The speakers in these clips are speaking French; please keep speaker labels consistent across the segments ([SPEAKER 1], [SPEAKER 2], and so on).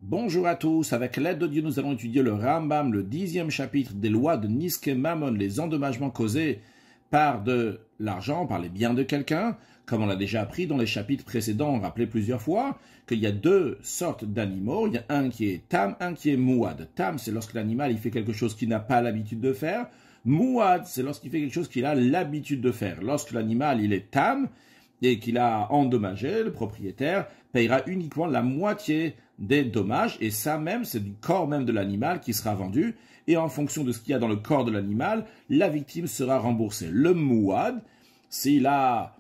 [SPEAKER 1] Bonjour à tous, avec l'aide de Dieu nous allons étudier le Rambam, le 10e chapitre des lois de Niske Mammon, les endommagements causés par de l'argent, par les biens de quelqu'un, comme on l'a déjà appris dans les chapitres précédents, on rappelait plusieurs fois qu'il y a deux sortes d'animaux, il y a un qui est tam, un qui est mouad. Tam, c'est lorsque l'animal il fait quelque chose qu'il n'a pas l'habitude de faire. Mouad, c'est lorsqu'il fait quelque chose qu'il a l'habitude de faire. Lorsque l'animal il est tam et qu'il a endommagé, le propriétaire payera uniquement la moitié des dommages, et ça même, c'est du corps même de l'animal qui sera vendu, et en fonction de ce qu'il y a dans le corps de l'animal, la victime sera remboursée. Le mouad, s'il a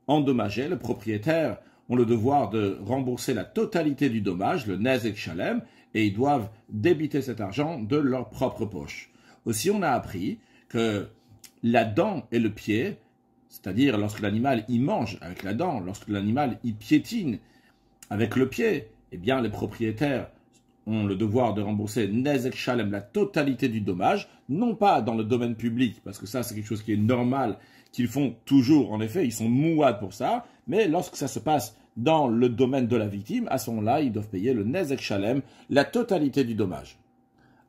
[SPEAKER 1] endommagé, le propriétaire ont le devoir de rembourser la totalité du dommage, le nezek shalem, et ils doivent débiter cet argent de leur propre poche. Aussi, on a appris que la dent et le pied, c'est-à-dire lorsque l'animal y mange avec la dent, lorsque l'animal y piétine avec le pied, eh bien les propriétaires ont le devoir de rembourser nezek shalem, la totalité du dommage, non pas dans le domaine public, parce que ça c'est quelque chose qui est normal, qu'ils font toujours, en effet, ils sont mouad pour ça, mais lorsque ça se passe dans le domaine de la victime, à ce moment-là, ils doivent payer le nezek shalem, la totalité du dommage.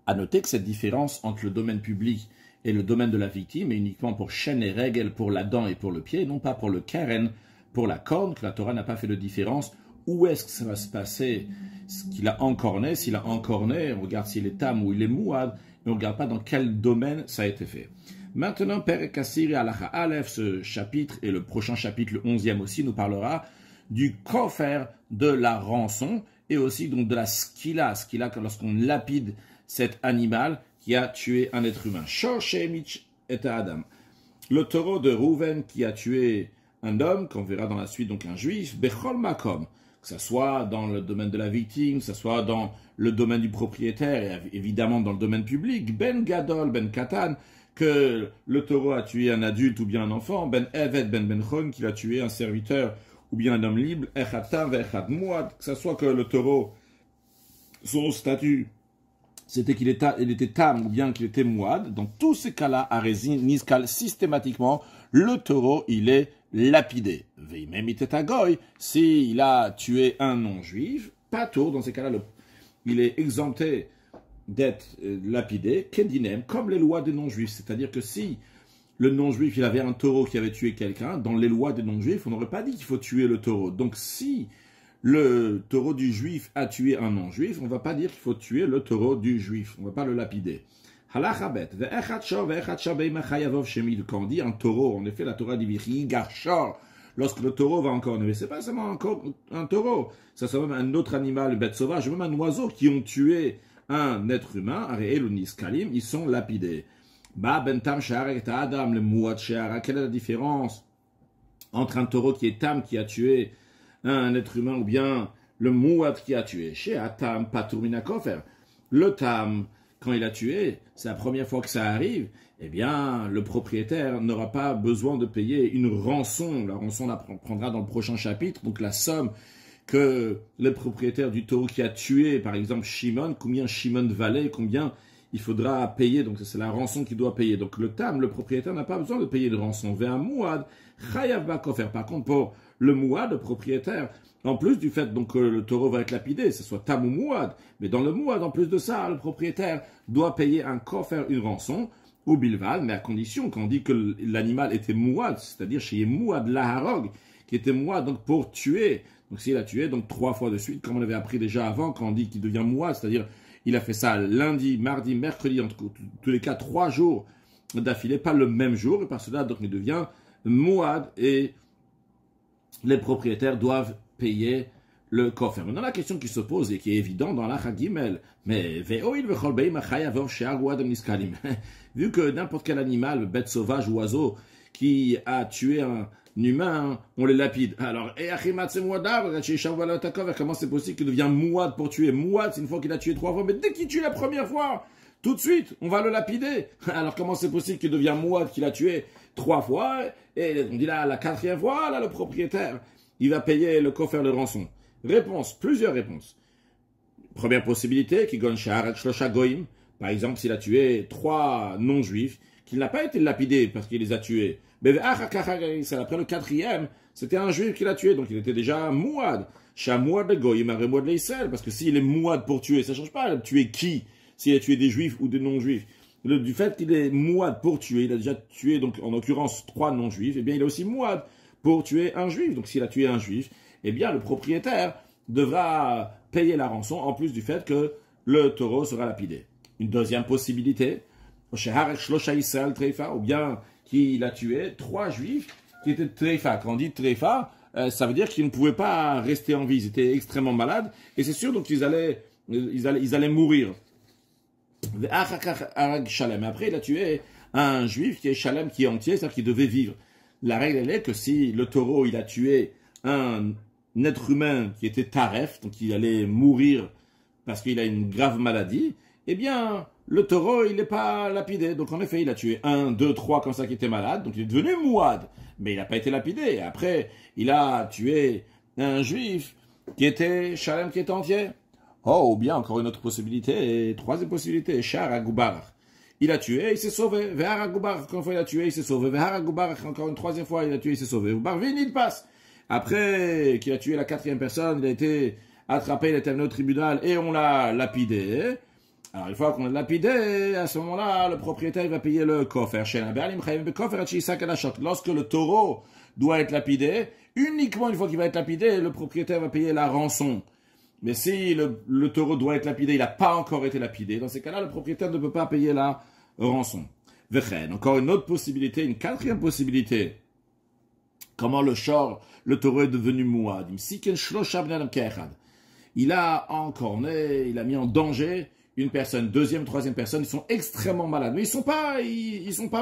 [SPEAKER 1] À noter que cette différence entre le domaine public et le domaine de la victime est uniquement pour chaîne et règle, pour la dent et pour le pied, non pas pour le keren, pour la corne, que la Torah n'a pas fait de différence. Où est-ce que ça va se passer, ce qu'il a encorné? S'il a encorné, on regarde s'il est tam ou il est mouad, mais on ne regarde pas dans quel domaine ça a été fait. Maintenant, Perek Asiri Halacha Aleph, ce chapitre, et le prochain chapitre, le 11e aussi, nous parlera du kofer de la rançon, et aussi donc de la skila, lorsqu'on lapide cet animal qui a tué un être humain. Shoshemich et Adam. Le taureau de Rouven qui a tué un homme, qu'on verra dans la suite, donc un juif, Bechol Makom, que ce soit dans le domaine de la victime, que ce soit dans le domaine du propriétaire, et évidemment dans le domaine public, Ben Gadol, Ben Katan, que le taureau a tué un adulte ou bien un enfant, Ben Evet, Ben Benchon, qu'il a tué un serviteur ou bien un homme libre, Echatam, Echad Mouad, que ce soit que le taureau, son statut, c'était qu'il était tam ou bien qu'il était mouad. Dans tous ces cas-là, à Résin, Niskal, systématiquement, le taureau, il est lapidé. Veimemitetagoy, s'il a tué un non-juif, pas tour, dans ces cas-là, il est exempté d'être lapidé, kedinem, comme les lois des non-juifs. C'est-à-dire que si le non-juif, il avait un taureau qui avait tué quelqu'un, dans les lois des non-juifs, on n'aurait pas dit qu'il faut tuer le taureau. Donc si le taureau du juif a tué un non-juif, on ne va pas dire qu'il faut tuer le taureau du juif. On ne va pas le lapider. Halachabet, quand on dit un taureau, en effet, la Torah dit garchor, lorsque le taureau va encore mais c'est pas seulement encore un taureau, ça c'est même un autre animal, une bête sauvage, même un oiseau qui ont tué un être humain, Ariel ou Niskalim, ils sont lapidés. Ba bentam she'arek adam le muad she'ara, quelle est la différence entre un taureau qui est tam, qui a tué un être humain, ou bien le mouad qui a tué? Chez Atam, Patour Minakofer. Le tam, quand il a tué, c'est la première fois que ça arrive, eh bien, le propriétaire n'aura pas besoin de payer une rançon. La rançon, on la prendra dans le prochain chapitre. Donc, la somme que le propriétaire du taureau qui a tué, par exemple, Shimon, combien Shimon valait, combien il faudra payer. Donc, c'est la rançon qu'il doit payer. Donc, le tam, le propriétaire n'a pas besoin de payer de rançon. Vers un mouad, chayav bakofer. Par contre, pour le mouad, le propriétaire, en plus du fait donc que le taureau va être lapidé, que ce soit tam ou mouad, mais dans le mouad, en plus de ça, le propriétaire doit payer un kofer, une rançon, ou bilval, mais à condition qu'on dit que l'animal était mouad, c'est-à-dire chez mouad laharog, qui était mouad donc pour tuer. Donc s'il a tué donc 3 fois de suite, comme on avait appris déjà avant, quand on dit qu'il devient mouad, c'est-à-dire il a fait ça lundi, mardi, mercredi, en tous les cas 3 jours d'affilée, pas le même jour, et par cela donc il devient mouad, et les propriétaires doivent payer le kofer. Maintenant, la question qui se pose et qui est évidente dans la Chagimel, mais vu que n'importe quel animal, bête sauvage ou oiseau, qui a tué un humain, on les lapide. Alors, comment c'est possible qu'il devient mouad pour tuer? Mouad, c'est une fois qu'il a tué 3 fois, mais dès qu'il tue la première fois, tout de suite, on va le lapider. Alors, comment c'est possible qu'il devient mouad, qu'il a tué 3 fois, et on dit là, la 4e fois, là, le propriétaire, il va payer le kofer de rançon. Réponse, plusieurs réponses. Première possibilité, qui gon sha'arat shlosha goyim. Par exemple, s'il a tué 3 non-juifs, qu'il n'a pas été lapidé parce qu'il les a tués, Mais après le quatrième, c'était un juif qui l'a tué, donc il était déjà mouad. Chamouad de goyim, aremouad de Israël, parce que s'il est mouad pour tuer, ça ne change pas, tuer qui? S'il a tué des juifs ou des non-juifs. Du fait qu'il est mouad pour tuer, il a déjà tué, donc en l'occurrence 3 non-juifs, eh bien il est aussi mouad pour tuer un juif. Donc s'il a tué un juif, eh bien le propriétaire devra payer la rançon, en plus du fait que le taureau sera lapidé. Une deuxième possibilité, ou bien qu'il a tué 3 juifs qui étaient treifa. Quand on dit treifa, ça veut dire qu'ils ne pouvaient pas rester en vie, ils étaient extrêmement malades, et c'est sûr donc ils allaient mourir. Mais après, il a tué un juif qui est shalem, qui est entier, c'est-à-dire qui devait vivre. La règle, elle est que si le taureau, il a tué un être humain qui était taref, donc il allait mourir parce qu'il a une grave maladie, eh bien, le taureau, il n'est pas lapidé. Donc en effet, il a tué 1, 2, 3 comme ça qui étaient malades, donc il est devenu mouad. Mais il n'a pas été lapidé. Après, il a tué un juif qui était shalem, qui était entier. Oh, ou bien encore une autre possibilité, et troisième possibilité, Shar Agoubar. Il a tué, il s'est sauvé. Vehar Agoubar, encore une fois, il a tué, il s'est sauvé. Vehar Agoubar, encore une troisième fois, il a tué, il s'est sauvé. Barvin, il passe. Après qu'il a tué la 4e personne, il a été attrapé, il a été amené au tribunal et on l'a lapidé. Alors, une fois qu'on l'a lapidé, à ce moment-là, le propriétaire il va payer le coffre. Lorsque le taureau doit être lapidé, uniquement une fois qu'il va être lapidé, le propriétaire va payer la rançon. Mais si le taureau doit être lapidé, il n'a pas encore été lapidé, dans ces cas-là, le propriétaire ne peut pas payer la rançon. Encore une autre possibilité, une 4e possibilité. Comment le taureau est devenu mouad. Il a encorné, il a mis en danger une personne, 2e, 3e personne, ils sont extrêmement malades. Mais ils sont pas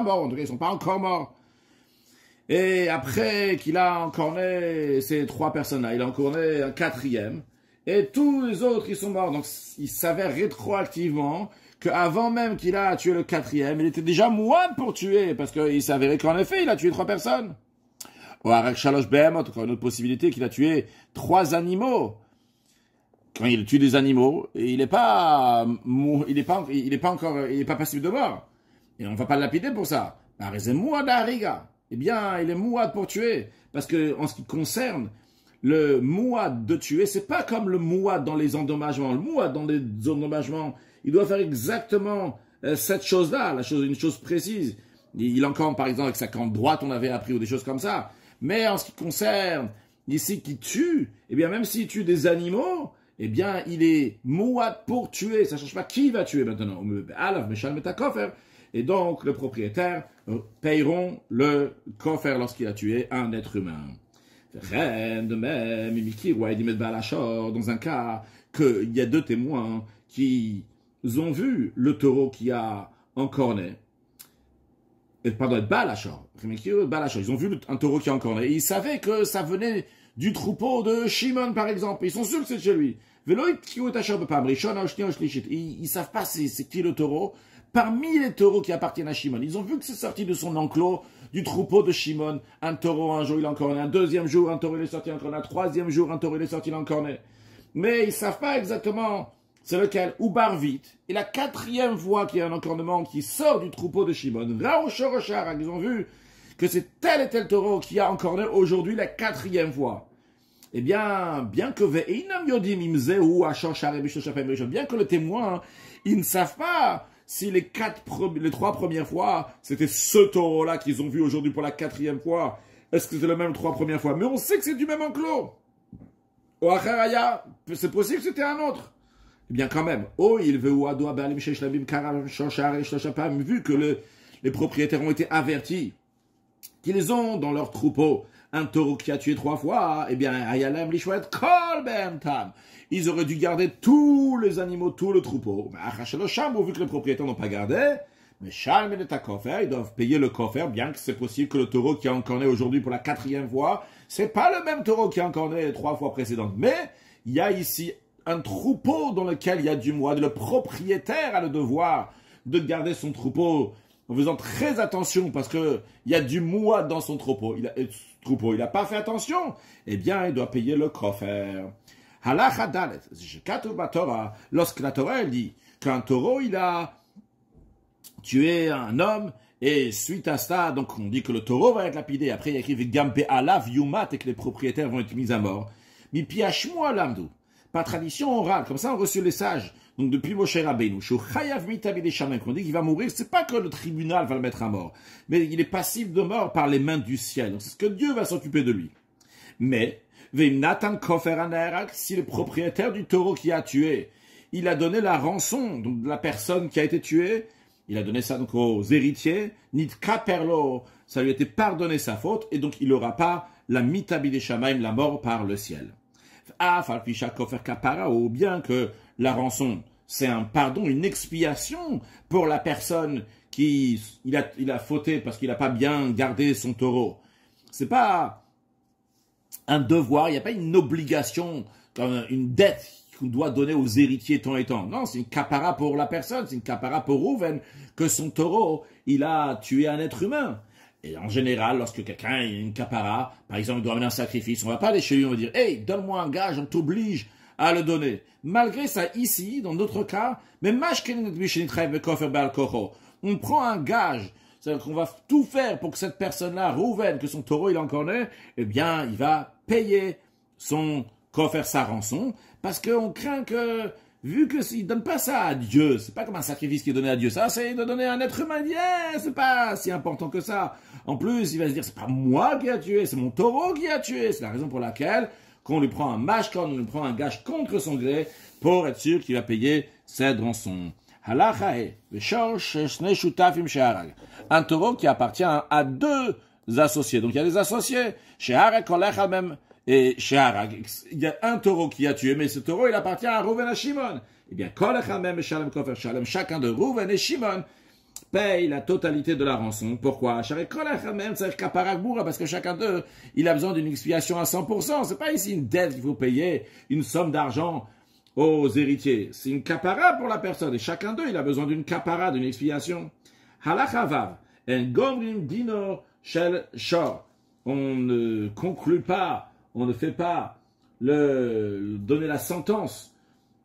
[SPEAKER 1] morts, en tout cas, ils sont pas encore morts. Et après qu'il a encorné ces 3 personnes-là, il a encorné un 4e. Et tous les autres, ils sont morts. Donc, il s'avère rétroactivement qu'avant même qu'il a tué le 4e, il était déjà mouad pour tuer, parce qu'il s'avérait qu'en effet, il a tué 3 personnes. Ou avec Shalosh Behemot, encore une autre possibilité, qu'il a tué 3 animaux. Quand il tue des animaux, il n'est pas passible de mort. Et on ne va pas le lapider pour ça. Eh bien, il est mouad pour tuer. Parce que, en ce qui concerne le mouad de tuer, c'est pas comme le mouad dans les endommagements. Le mouad dans les endommagements, il doit faire exactement cette chose-là, une chose précise. Il encore, par exemple, avec sa camp droite, on avait appris, ou des choses comme ça. Mais en ce qui concerne ici qui tue, eh bien, même s'il tue des animaux, eh bien, il est mouad pour tuer. Ça ne change pas qui va tuer maintenant. Et donc, le propriétaire payeront le coffre lorsqu'il a tué un être humain. De même, dans un cas qu'il y a 2 témoins qui ont vu le taureau qui a encorné. Pardon, Balachor. Ils ont vu un taureau qui a encorné. Et ils savaient que ça venait du troupeau de Shimon, par exemple. Ils sont sûrs que c'est chez lui. Ils ne savent pas c'est qui le taureau. Parmi les taureaux qui appartiennent à Shimon, ils ont vu que c'est sorti de son enclos, du troupeau de Shimon. Un taureau, un jour, il a encorné. Un 2e jour, un taureau, il est sorti encore. Un 3e jour, un taureau, il est sorti, il a encorné. Mais ils ne savent pas exactement c'est lequel. Ou Barvit. Et la 4e fois qu'il y a un encornement qui sort du troupeau de Shimon. Ils ont vu que c'est tel et tel taureau qui a encorné aujourd'hui la 4e fois. Eh bien, bien que le témoin, ils ne savent pas si les 3 premières fois, c'était ce taureau-là qu'ils ont vu aujourd'hui pour la 4e fois. Est-ce que c'est le même 3 premières fois? Mais on sait que c'est du même enclos. Au Acharaya, c'est possible que c'était un autre. Eh bien, quand même, vu que les propriétaires ont été avertis qu'ils ont dans leur troupeau un taureau qui a tué 3 fois, eh bien, ils auraient dû garder tous les animaux, tout le troupeau. Vu que les propriétaires n'ont pas gardé, mais ils doivent payer le coffre, bien que c'est possible que le taureau qui a encorné aujourd'hui pour la 4e fois, c'est pas le même taureau qui a encorné les 3 fois précédentes. Mais il y a ici un troupeau dans lequel il y a du mouad. Le propriétaire a le devoir de garder son troupeau en faisant très attention parce que il y a du mouad dans son troupeau. Il n'a pas fait attention. Eh bien, il doit payer le coffre. Halacha dalet. Lorsque la Torah elle dit qu'un taureau il a tué un homme Et suite à ça, donc on dit que le taureau va être lapidé. Après, il y a écrit Gampe alav yumat et que les propriétaires vont être mis à mort. Mi piachmoa lamdou. Par tradition orale, comme ça on reçu les sages. Donc depuis Moshe Rabbeinu, Chayav mitabide shamen, qu'on dit qu'il va mourir, c'est pas que le tribunal va le mettre à mort, mais il est passif de mort par les mains du ciel. Donc c'est ce que Dieu va s'occuper de lui. Mais Nathan Kofer Anerak, si le propriétaire du taureau qui a tué, il a donné la rançon donc de la personne qui a été tuée, il a donné ça donc aux héritiers, Nitka Perlo, ça lui a été pardonné sa faute, et donc il n'aura pas la mitabide shamaim, la mort par le ciel. Ou bien que la rançon, c'est un pardon, une expiation pour la personne qui il a fauté parce qu'il n'a pas bien gardé son taureau. C'est pas un devoir, il n'y a pas une obligation, comme une dette qu'on doit donner aux héritiers tant et tant. Non, c'est une capara pour la personne, c'est une capara pour Rouven, que son taureau, il a tué un être humain. Et en général, lorsque quelqu'un a une capara, par exemple, il doit amener un sacrifice, on va pas aller chez lui, on va dire, hey, donne-moi un gage, on t'oblige à le donner. Malgré ça, ici, dans notre cas, mais on prend un gage, c'est-à-dire qu'on va tout faire pour que cette personne-là, Rouven, que son taureau, il en connaît, eh bien, il va payer son kofer, sa rançon, parce qu'on craint que, vu que s'il donne pas ça à Dieu, c'est pas comme un sacrifice qui est donné à Dieu, ça c'est de donner à un être humain, c'est pas si important que ça. En plus, il va se dire, c'est pas moi qui a tué, c'est mon taureau qui a tué. C'est la raison pour laquelle, qu'on lui prend un mashkon, on lui prend un gage contre son gré, pour être sûr qu'il va payer cette rançon. Un taureau qui appartient à deux associés. Donc il y a des associés, chez Harek, même, et chez Harag, il y a un taureau qui a tué, mais ce taureau, il appartient à Rouven et Shimon. Eh bien, chacun de Rouven et Shimon paye la totalité de la rançon. Pourquoi? Parce que chacun d'eux, il a besoin d'une expiation à 100%. C'est pas ici une dette qu'il faut payer, une somme d'argent aux héritiers. C'est une capara pour la personne. Et chacun d'eux, il a besoin d'une capara, d'une expiation. Halachavav, en gomrim dino shel shor. On ne conclut pas, on ne fait pas donner la sentence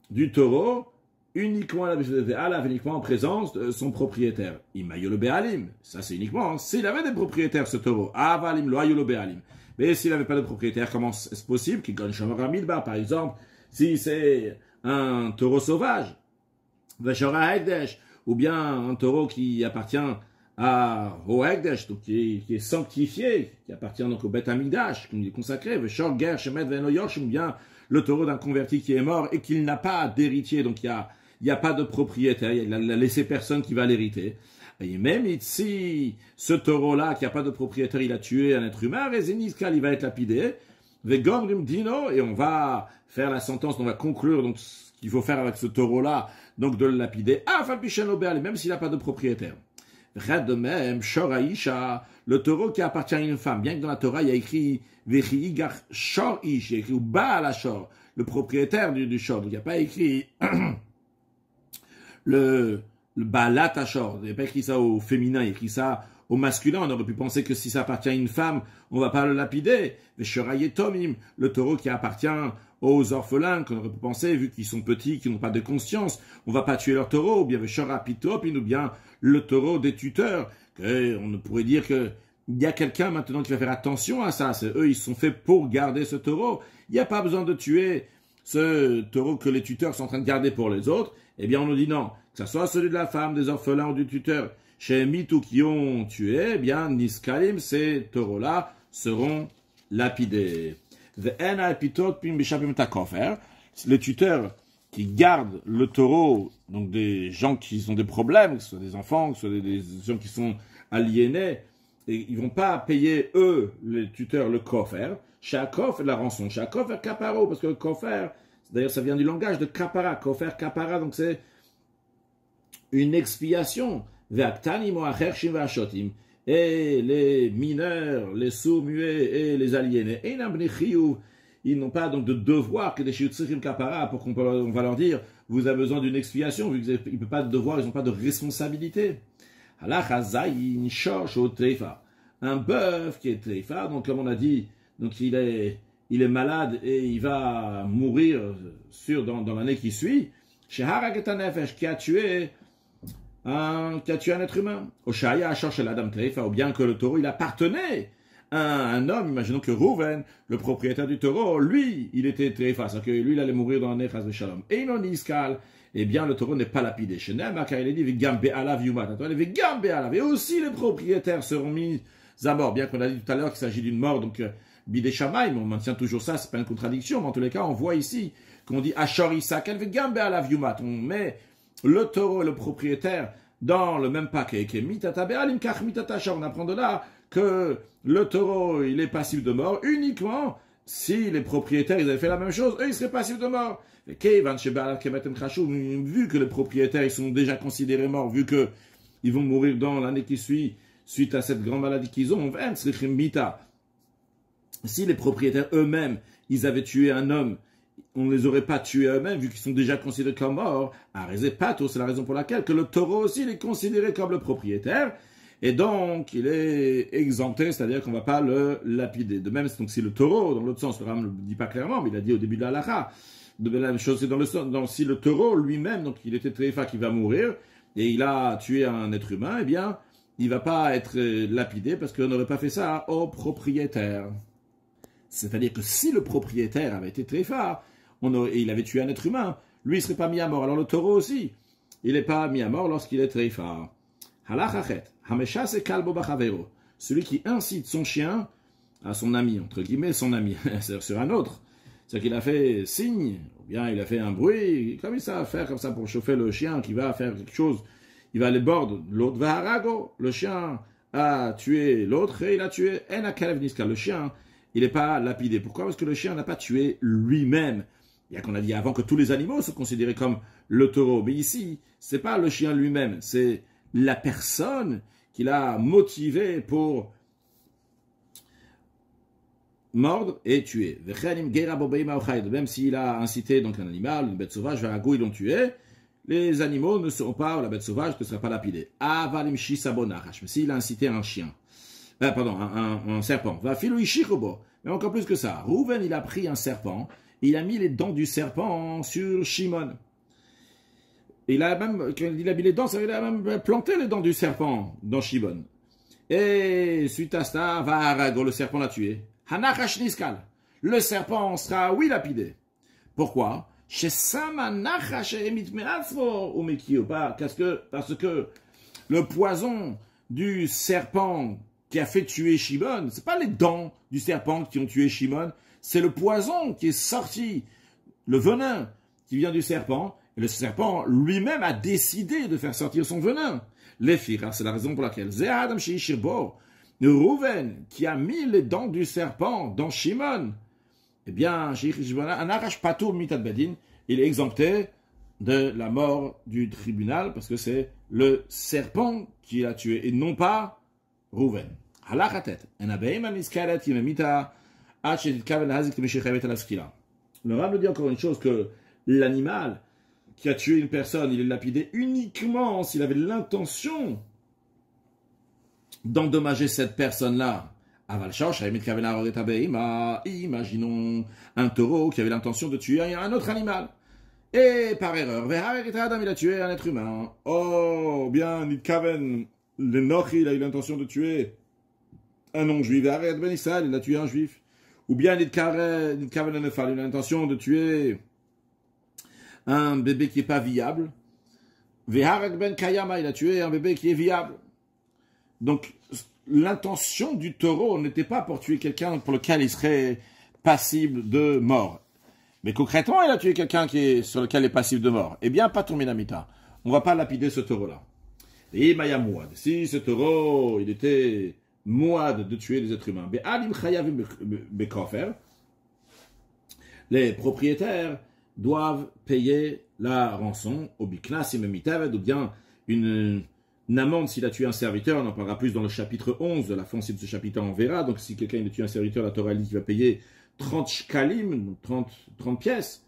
[SPEAKER 1] du taureau uniquement en présence de son propriétaire. Imayolo be'alim. Ça, c'est uniquement s'il avait des propriétaires, ce taureau. Avalim lo ayolo be'alim. Mais s'il n'avait pas de propriétaire, comment est-ce possible qu'il gagne Shamara Midbar, par exemple, si c'est un taureau sauvage, Veshora Hekdesh, ou bien un taureau qui appartient au Hekdesh, donc qui est sanctifié, qui appartient donc au Bet Hamikdash, qui est consacré, Veshor Ger Shemet Veno Yosh, ou bien le taureau d'un converti qui est mort et qu'il n'a pas d'héritier, donc il n'y a pas de propriétaire, il a laissé personne qui va l'hériter. Et même si ce taureau-là, qui n'a pas de propriétaire, il a tué un être humain, il va être lapidé, Dino, et on va faire la sentence, on va conclure donc ce qu'il faut faire avec ce taureau-là, donc de le lapider, même s'il n'a pas de propriétaire. De même, Shoraïcha, le taureau qui appartient à une femme, bien que dans la Torah, il y a écrit Vechiigar Shorish, il y a écrit ou Baal Shor, le propriétaire du Shor, donc il n'y a pas écrit le Baalat Ashor, il n'y a pas écrit ça au féminin, il y a écrit ça au masculin. On aurait pu penser que si ça appartient à une femme, on ne va pas le lapider. Tomim, le taureau qui appartient aux orphelins, qu'on aurait pu penser, vu qu'ils sont petits, qu'ils n'ont pas de conscience, on ne va pas tuer leur taureau, ou bien ou bien le taureau des tuteurs. On pourrait dire que il y a quelqu'un maintenant qui va faire attention à ça. C'est eux, ils sont faits pour garder ce taureau. Il n'y a pas besoin de tuer ce taureau que les tuteurs sont en train de garder pour les autres. Eh bien, on nous dit non. Que ce soit celui de la femme, des orphelins ou du tuteur. Chez Mitou qui ont tué, eh bien, Niskalim, ces taureaux-là seront lapidés. Les tuteurs qui gardent le taureau, donc des gens qui ont des problèmes, que ce soit des enfants, que ce soit des gens qui sont aliénés, et ils vont pas payer, eux, les tuteurs, le kofer. Shakov, la rançon. Shakov et kaparo, parce que le kofer, d'ailleurs, ça vient du langage de kapara. Kofer, kapara, donc c'est une expiation. Et les mineurs, les sourds-muets et les aliénés, ils n'ont pas donc de devoir que des shiutsirim kapara pour qu'on va leur dire, vous avez besoin d'une expiation, vu qu'ils ne peuvent pas de devoir, ils n'ont pas de responsabilité. Un bœuf qui est treifa, donc comme on a dit, donc il est malade et il va mourir dans l'année qui suit. Chez Harag et Tanefesh, qui a tué qui a tué un être human. Oshaya a cherché l'Adam Treifa, ou bien que le taureau, il appartenait à un homme. Imaginons que Rouven, le propriétaire du taureau, lui, il était Treifa, c'est-à-dire que lui, il allait mourir dans un nez, chas v'shalom. Et non iskal, eh bien, le taureau n'est pas lapidé. Chez Nema, car il est dit, Vigam be'alav yumat. Vigam be'alav. Et aussi, les propriétaires seront mis à mort, bien qu'on a dit tout à l'heure qu'il s'agit d'une mort, donc, bidé shamaïm, on maintient toujours ça, c'est pas une contradiction, mais en tous les cas, on voit ici qu'on dit Ashor Isak, Vigam be'alav yumat. On met le taureau et le propriétaire dans le même paquet. On apprend de là que le taureau, il est passif de mort uniquement si les propriétaires, ils avaient fait la même chose, eux, ils seraient passifs de mort. Vu que les propriétaires, ils sont déjà considérés morts, vu que ils vont mourir dans l'année qui suit, suite à cette grande maladie qu'ils ont, si les propriétaires eux-mêmes, ils avaient tué un homme, on ne les aurait pas tués eux-mêmes, vu qu'ils sont déjà considérés comme morts. Pato, c'est la raison pour laquelle que le taureau aussi, il est considéré comme le propriétaire, et donc il est exempté, c'est-à-dire qu'on ne va pas le lapider. De même, donc si le taureau, dans l'autre sens, le Ram ne le dit pas clairement, mais il a dit au début de la halakha, de la même chose, c'est dans le sens, si le taureau lui-même, donc il était tréfa qui va mourir, et il a tué un être humain, eh bien, il ne va pas être lapidé, parce qu'on n'aurait pas fait ça au propriétaire. C'est-à-dire que si le propriétaire avait été tréfa, et il avait tué un être humain, lui, il ne serait pas mis à mort. Alors le taureau aussi, il n'est pas mis à mort lorsqu'il est tréfa. Celui qui incite son chien à son ami, entre guillemets, son ami, sur un autre. C'est-à-dire qu'il a fait signe, ou bien il a fait un bruit, comme il sait faire comme ça pour chauffer le chien qui va faire quelque chose. Il va aller bord, l'autre va harago. Le chien a tué l'autre et il a tué en akalev niska. Le chien, il n'est pas lapidé. Pourquoi? Parce que le chien n'a pas tué lui-même. Il y a qu'on a dit avant que tous les animaux sont considérés comme le taureau. Mais ici, c'est pas le chien lui-même, c'est la personne qui l'a motivé pour mordre et tuer. Même s'il a incité donc un animal, une bête sauvage, vers un goût, ils l'ont tué, les animaux ne seront pas, ou la bête sauvage ne sera pas lapidée. Mais s'il a incité un chien, un serpent, mais encore plus que ça, Rouven, il a pris un serpent, il a mis les dents du serpent sur Shimon. Il a même, quand il a mis les dents, il a même planté les dents du serpent dans Shimon. Et suite à ça, Vaharago, le serpent l'a tué. Hanachash niskal. Le serpent sera, oui, lapidé. Pourquoi? Parce que le poison du serpent qui a fait tuer Shimon, c'est pas les dents du serpent qui ont tué Shimon, c'est le poison qui est sorti, le venin qui vient du serpent, et le serpent lui-même a décidé de faire sortir son venin. L'Ephira, c'est la raison pour laquelle Zéhadam Sheishirbo, Rouven, qui a mis les dents du serpent dans Shimon, eh bien, Anarash Patur Mitad Bedin, il est exempté de la mort du tribunal, parce que c'est le serpent qui l'a tué, et non pas Rouven. Halachatet, Enabeim Aniskaret Yememita, le Rav nous dit encore une chose, que l'animal qui a tué une personne, il est lapidé uniquement s'il avait l'intention d'endommager cette personne-là. Imaginons un taureau qui avait l'intention de tuer un autre animal. Et par erreur, il a tué un être humain. Oh, bien, Nidkaven, le Nochi, il a eu l'intention de tuer un non-juif. Il a tué un juif. Ou bien Nidkaven, il a l'intention de tuer un bébé qui n'est pas viable. Veharek ben Kayama, il a tué un bébé qui est viable. Donc, l'intention du taureau n'était pas pour tuer quelqu'un pour lequel il serait passible de mort. Mais concrètement, il a tué quelqu'un sur lequel il est passible de mort. Eh bien, pas ton minamita. On ne va pas lapider ce taureau-là. Et Maya Mouad. Si ce taureau, il était mouad de tuer des êtres humains, les propriétaires doivent payer la rançon au biknas ou bien une amende s'il a tué un serviteur. On en parlera plus dans le chapitre 11 de la fin de ce chapitre, on verra. Donc si quelqu'un a tué un serviteur, la Torah dit qu'il va payer 30 shkalim, 30 pièces.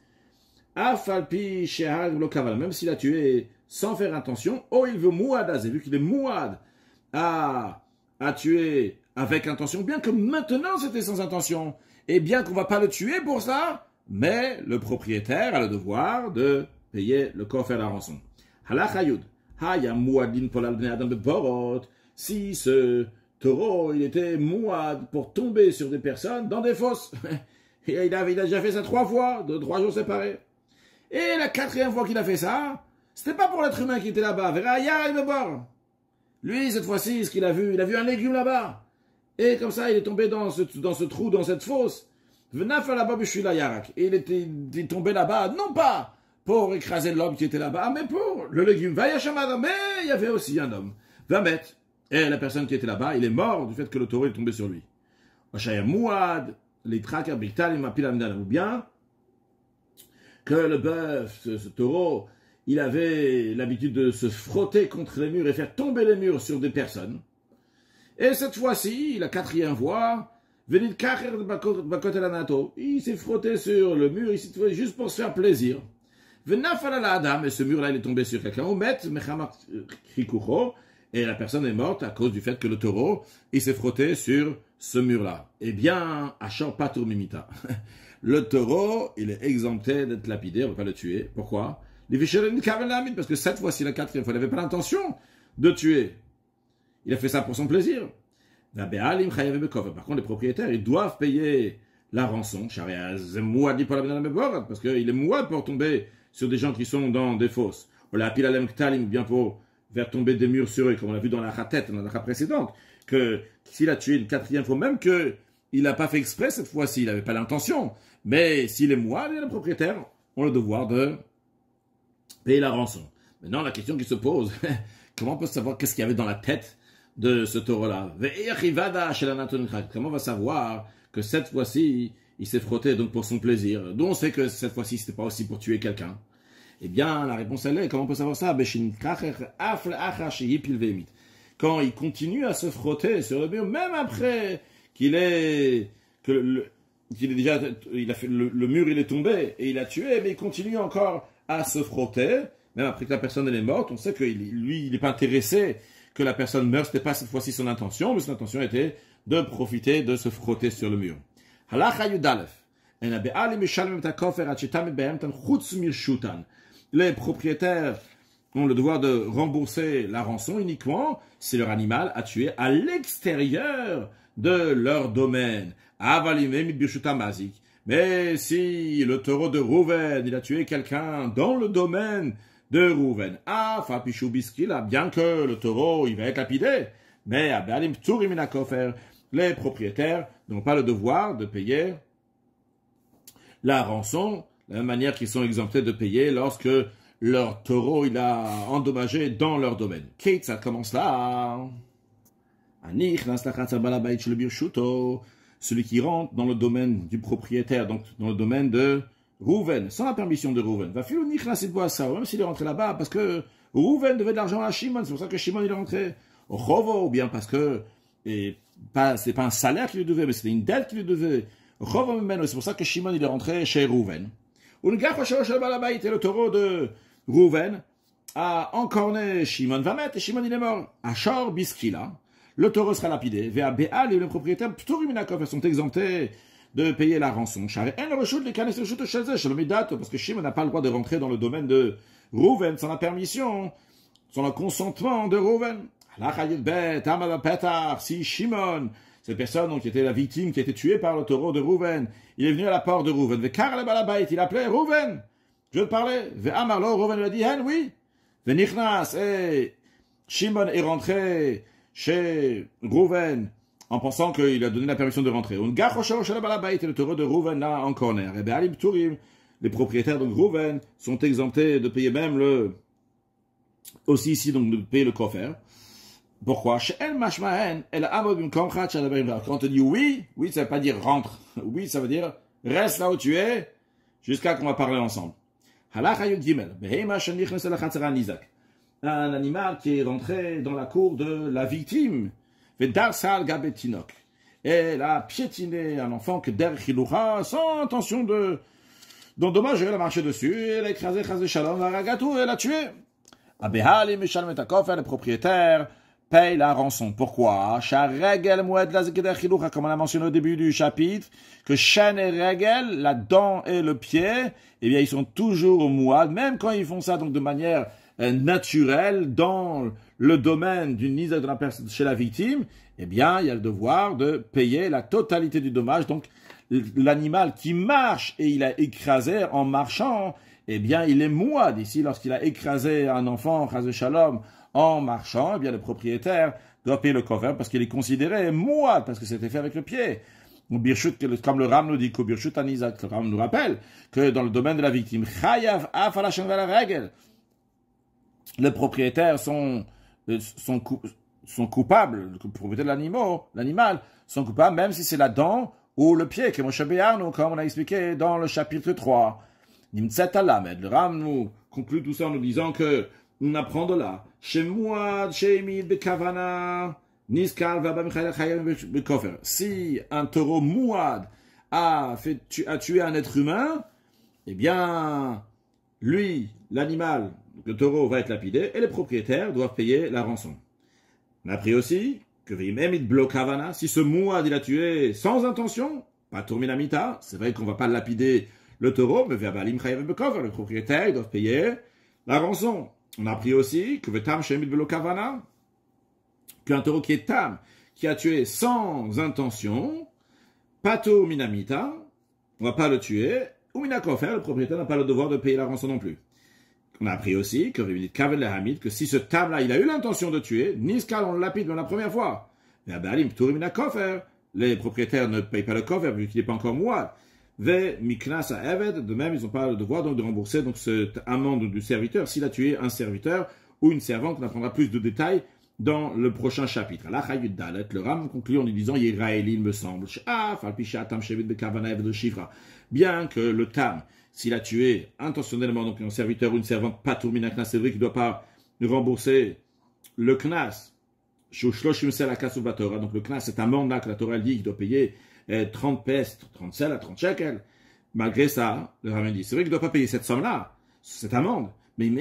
[SPEAKER 1] Afalpi shehag lokaval, même s'il a tué sans faire intention, il veut mouad, vu qu'il est mouad à tuer avec intention, bien que maintenant c'était sans intention, et bien qu'on ne va pas le tuer pour ça, mais le propriétaire a le devoir de payer le coffre et la rançon. Halachayud, Haya mouadin polal bnei adam beborot. Si ce taureau, il était mouad pour tomber sur des personnes dans des fosses. Et il a déjà fait ça 3 fois, de 3 jours séparés. Et la 4e fois qu'il a fait ça, c'était pas pour l'être humain qui était là-bas. Veraya il bord. Lui, cette fois-ci, ce qu'il a vu un légume là-bas. Et comme ça, il est tombé dans ce trou, dans cette fosse. Venaf là-bas, je suis là, Yarak. Et il est tombé là-bas, non pas pour écraser l'homme qui était là-bas, mais pour le légume. Vayashamada, mais il y avait aussi un homme. 20 mètres. Et la personne qui était là-bas, il est mort du fait que le taureau est tombé sur lui. Oshaya Mouad, les traqueurs Bictal, il m'appelle ou bien que le bœuf, ce taureau, il avait l'habitude de se frotter contre les murs et faire tomber les murs sur des personnes. Et cette fois-ci, la 4e fois, il s'est frotté sur le mur, il s'est fait juste pour se faire plaisir. Et ce mur-là, il est tombé sur quelqu'un. Et la personne est morte à cause du fait que le taureau, il s'est frotté sur ce mur-là. Eh bien, Achor Patur Mimita. Le taureau, il est exempté d'être lapidé, on ne va pas le tuer. Pourquoi? Parce que cette fois-ci, la 4e fois, il n'avait pas l'intention de tuer. Il a fait ça pour son plaisir. Par contre, les propriétaires, ils doivent payer la rançon. Parce qu'il est mouad pour tomber sur des gens qui sont dans des fosses. On l'a appelé bien pour faire tomber des murs sur eux, comme on l'a vu dans la khatet, dans la précédente, que s'il a tué une 4e fois, même qu'il n'a pas fait exprès cette fois-ci, il n'avait pas l'intention. Mais s'il est mouad, les propriétaires ont le devoir de payer la rançon. Maintenant, la question qui se pose, comment on peut savoir qu'est-ce qu'il y avait dans la tête de ce taureau-là? Comment on va savoir que cette fois-ci, il s'est frotté donc pour son plaisir? D'où on sait que cette fois-ci, c'était pas aussi pour tuer quelqu'un? Eh bien, la réponse elle est, comment on peut savoir ça? Quand il continue à se frotter sur le mur, même après qu'il est déjà, le mur il est tombé et il a tué, mais il continue encore à se frotter, même après que la personne elle est morte, on sait que lui, il n'est pas intéressé que la personne meure, c'était pas cette fois-ci son intention, mais son intention était de profiter de se frotter sur le mur. Les propriétaires ont le devoir de rembourser la rançon uniquement si leur animal a tué à l'extérieur de leur domaine. Mais si le taureau de Rouven, il a tué quelqu'un dans le domaine de Rouven, bien que le taureau, il va être lapidé, mais les propriétaires n'ont pas le devoir de payer la rançon, de la même manière qu'ils sont exemptés de payer lorsque leur taureau, il a endommagé dans leur domaine. Kate, ça commence là. Celui qui rentre dans le domaine du propriétaire, donc dans le domaine de Rouven, sans la permission de Rouven, va filer ça, même s'il est rentré là-bas, parce que Rouven devait de l'argent à Shimon, c'est pour ça que Shimon il est rentré au Chovo, ou bien parce que c'est pas un salaire qu'il lui devait, mais c'était une dette qu'il lui devait. C'est pour ça que Shimon il est rentré chez Rouven. Et le taureau de Rouven a encorné Shimon va mettre et Shimon il est mort. Achor Biskila, le taureau sera lapidé. Vea Béal et le propriétaire sont exemptés de payer la rançon. Parce que Shimon n'a pas le droit de rentrer dans le domaine de Rouven sans la permission, sans le consentement de Rouven. Si Shimon, cette personne donc, qui était la victime, qui a été tuée par le taureau de Rouven, il est venu à la porte de Rouven. Il appelait Rouven. Je te parlais. Rouven lui a dit, oui. Et Shimon est rentré chez Rouven en pensant qu'il a donné la permission de rentrer. Et le taureau de Rouven là en corner. Et les propriétaires de Rouven sont exemptés de payer même aussi ici donc de payer le coffre. Pourquoi? Quand on te dit oui, ça veut pas dire rentre. Oui, ça veut dire reste là où tu es jusqu'à qu'on va parler ensemble. Un animal qui est rentré dans la cour de la victime. Elle a piétiné un enfant que der chiloucha sans intention d'endommager, elle a marché dessus, elle a écrasé Shalom, la ragatou, elle a tué. Les propriétaires paye la rançon. Pourquoi? Comme on a mentionné au début du chapitre, que Shen et Regel, la dent et le pied, eh bien, ils sont toujours mouad, même quand ils font ça donc de manière naturel dans le domaine d'une nizak de la personne chez la victime, eh bien, il y a le devoir de payer la totalité du dommage. Donc, l'animal qui marche et il a écrasé en marchant, eh bien, il est mouad. Ici, lorsqu'il a écrasé un enfant, chas shalom, en marchant, eh bien, le propriétaire doit payer le kofer parce qu'il est considéré mouad, parce que c'était fait avec le pied. Ou birshut, comme le Ram nous dit, que birshut anizak, le Ram nous rappelle que dans le domaine de la victime, chayav afalashan la règle, les propriétaires sont coupables, le propriétaire de l'animal, sont coupables, même si c'est la dent ou le pied, comme on a expliqué dans le chapitre 3. Nimtzet alamed, le Ram nous conclut tout ça en nous disant que on apprend de là. Shemouad, Shemid, Bekavana, Niskal, Bekofer. Si un taureau mouad a tué un être humain, eh bien, lui, l'animal, le taureau va être lapidé et les propriétaires doivent payer la rançon. On a appris aussi que si ce mouad il a tué sans intention, pas tourminamita, c'est vrai qu'on ne va pas lapider le taureau, mais le propriétaire doit payer la rançon. On a appris aussi que qu'un taureau qui est tam, qui a tué sans intention, pato minamita, on ne va pas le tuer, ou minakofer, le propriétaire n'a pas le devoir de payer la rançon non plus. On a appris aussi que si ce tam-là, il a eu l'intention de tuer, niskal, on le lapide la première fois. Les propriétaires ne payent pas le kofer vu qu'il n'est pas encore mouad. De même, ils n'ont pas le devoir donc, de rembourser donc, cette amende du serviteur s'il a tué un serviteur ou une servante. On apprendra plus de détails dans le prochain chapitre. Le Ram conclut en lui disant Yiraeli, il me semble. Bien que le tam, s'il a tué intentionnellement donc, un serviteur ou une servante, pas tourmina knas, c'est vrai qu'il ne doit pas rembourser le knas. Donc le knas, c'est un mandat que la Torah dit qu'il doit payer 30 pestes, 30 sel à 30 shekels. Malgré ça, le Ramen dit, c'est vrai qu'il ne doit pas payer cette somme-là, cette amende. Mais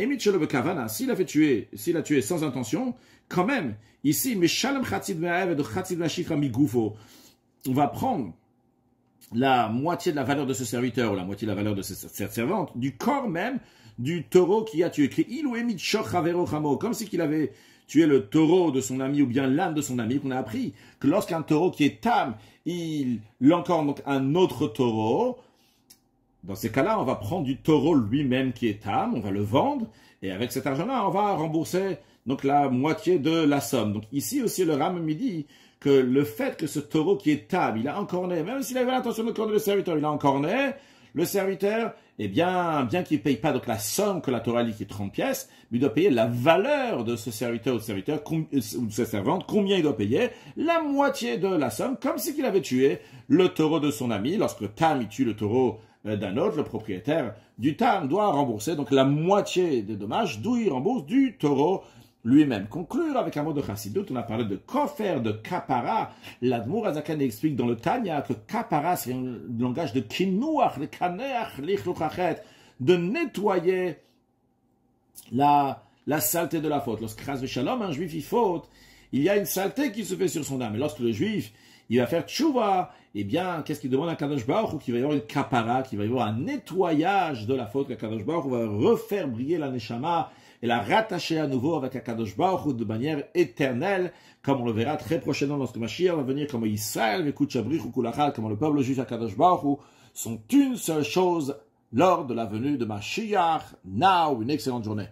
[SPEAKER 1] s'il a tué sans intention, quand même, ici, on va prendre la moitié de la valeur de ce serviteur ou la moitié de la valeur de cette servante, du corps même du taureau qui a tué. Comme si qu'il avait tué le taureau de son ami ou bien l'âne de son ami, qu'on a appris que lorsqu'un taureau qui est tam, il encorne donc un autre taureau. Dans ces cas-là, on va prendre du taureau lui-même qui est tam, on va le vendre, et avec cet argent-là, on va rembourser donc la moitié de la somme. Donc ici aussi, le Ram me dit que le fait que ce taureau qui est tam, il a encorné, même s'il avait l'intention de corner le serviteur, il a encorné, le serviteur, eh bien qu'il ne paye pas donc la somme que la Torah dit qui est 30 pièces, mais il doit payer la valeur de ce serviteur ou de cette servante. Combien il doit payer? La moitié de la somme, comme si il avait tué le taureau de son ami. Lorsque le tam il tue le taureau d'un autre, le propriétaire du tam doit rembourser donc la moitié des dommages, d'où il rembourse du taureau lui-même. Conclure avec un mot de chassidut, on a parlé de kofer, de kapara. L'Admour Azakan explique dans le Tanya que kapara, c'est un langage de kinuach, de kaneach, lichluchachet, de nettoyer la saleté de la faute. Lorsque chas v'shalom, un juif, il faute, il y a une saleté qui se fait sur son âme. Et lorsque le juif, il va faire tchouva, eh bien, qu'est-ce qu'il demande à Kadosh Baruch Hu? Qu'il va y avoir une kapara, qu'il va y avoir un nettoyage de la faute, que Kadosh Baruch Hu va refaire briller la neshama, et la rattacher à nouveau avec Akadosh Baruch Hu de manière éternelle, comme on le verra très prochainement lorsque Mashiach va venir, comme Israël, Vekut Shabrich ou Kulachal, comme le peuple juif Akadosh Baruch Hu, sont une seule chose lors de la venue de Mashiach. Now, une excellente journée.